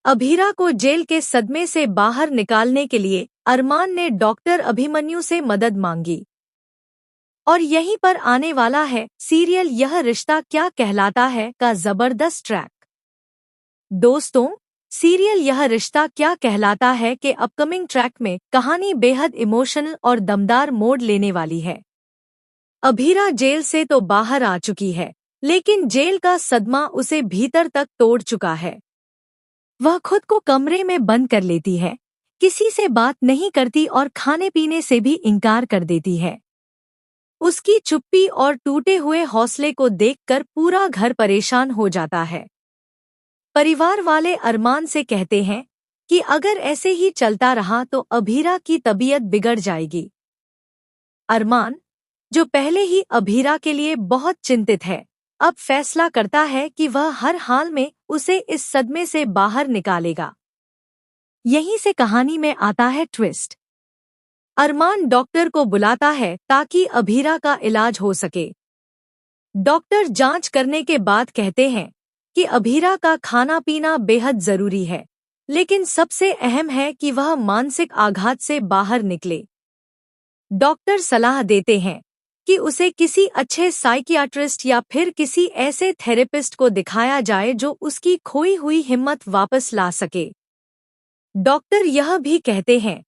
अभीरा को जेल के सदमे से बाहर निकालने के लिए अरमान ने डॉक्टर अभिमन्यु से मदद मांगी। और यहीं पर आने वाला है सीरियल यह रिश्ता क्या कहलाता है का जबरदस्त ट्रैक। दोस्तों, सीरियल यह रिश्ता क्या कहलाता है के अपकमिंग ट्रैक में कहानी बेहद इमोशनल और दमदार मोड़ लेने वाली है। अभीरा जेल से तो बाहर आ चुकी है, लेकिन जेल का सदमा उसे भीतर तक तोड़ चुका है। वह खुद को कमरे में बंद कर लेती है, किसी से बात नहीं करती और खाने पीने से भी इनकार कर देती है। उसकी चुप्पी और टूटे हुए हौसले को देखकर पूरा घर परेशान हो जाता है। परिवार वाले अरमान से कहते हैं कि अगर ऐसे ही चलता रहा तो अभीरा की तबीयत बिगड़ जाएगी। अरमान, जो पहले ही अभीरा के लिए बहुत चिंतित है, अब फैसला करता है कि वह हर हाल में उसे इस सदमे से बाहर निकालेगा। यहीं से कहानी में आता है ट्विस्ट। अरमान डॉक्टर को बुलाता है ताकि अभीरा का इलाज हो सके। डॉक्टर जांच करने के बाद कहते हैं कि अभीरा का खाना पीना बेहद जरूरी है, लेकिन सबसे अहम है कि वह मानसिक आघात से बाहर निकले। डॉक्टर सलाह देते हैं कि उसे किसी अच्छे साइकियाट्रिस्ट या फिर किसी ऐसे थेरेपिस्ट को दिखाया जाए जो उसकी खोई हुई हिम्मत वापस ला सके। डॉक्टर यह भी कहते हैं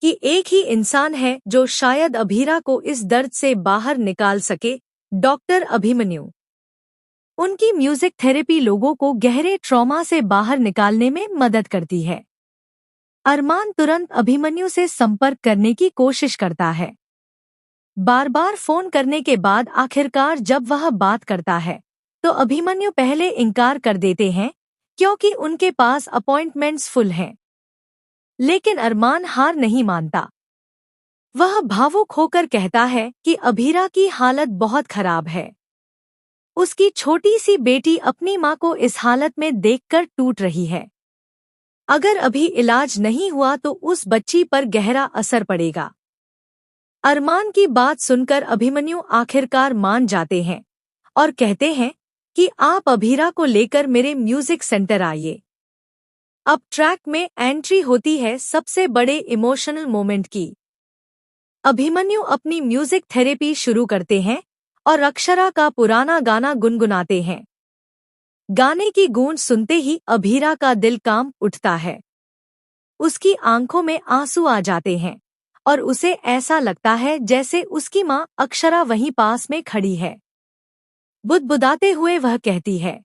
कि एक ही इंसान है जो शायद अभीरा को इस दर्द से बाहर निकाल सके, डॉक्टर अभिमन्यु। उनकी म्यूजिक थेरेपी लोगों को गहरे ट्रॉमा से बाहर निकालने में मदद करती है। अरमान तुरंत अभिमन्यु से संपर्क करने की कोशिश करता है। बार बार फोन करने के बाद आखिरकार जब वह बात करता है तो अभिमन्यु पहले इनकार कर देते हैं क्योंकि उनके पास अपॉइंटमेंट्स फुल हैं। लेकिन अरमान हार नहीं मानता। वह भावुक होकर कहता है कि अभीरा की हालत बहुत खराब है। उसकी छोटी सी बेटी अपनी मां को इस हालत में देखकर टूट रही है। अगर अभी इलाज नहीं हुआ तो उस बच्ची पर गहरा असर पड़ेगा। अरमान की बात सुनकर अभिमन्यु आखिरकार मान जाते हैं और कहते हैं कि आप अभीरा को लेकर मेरे म्यूजिक सेंटर आइए। अब ट्रैक में एंट्री होती है सबसे बड़े इमोशनल मोमेंट की। अभिमन्यु अपनी म्यूजिक थेरेपी शुरू करते हैं और अक्षरा का पुराना गाना गुनगुनाते हैं। गाने की गूंज सुनते ही अभीरा का दिल कांप उठता है। उसकी आंखों में आंसू आ जाते हैं और उसे ऐसा लगता है जैसे उसकी मां अक्षरा वहीं पास में खड़ी है। बुदबुदाते हुए वह कहती है,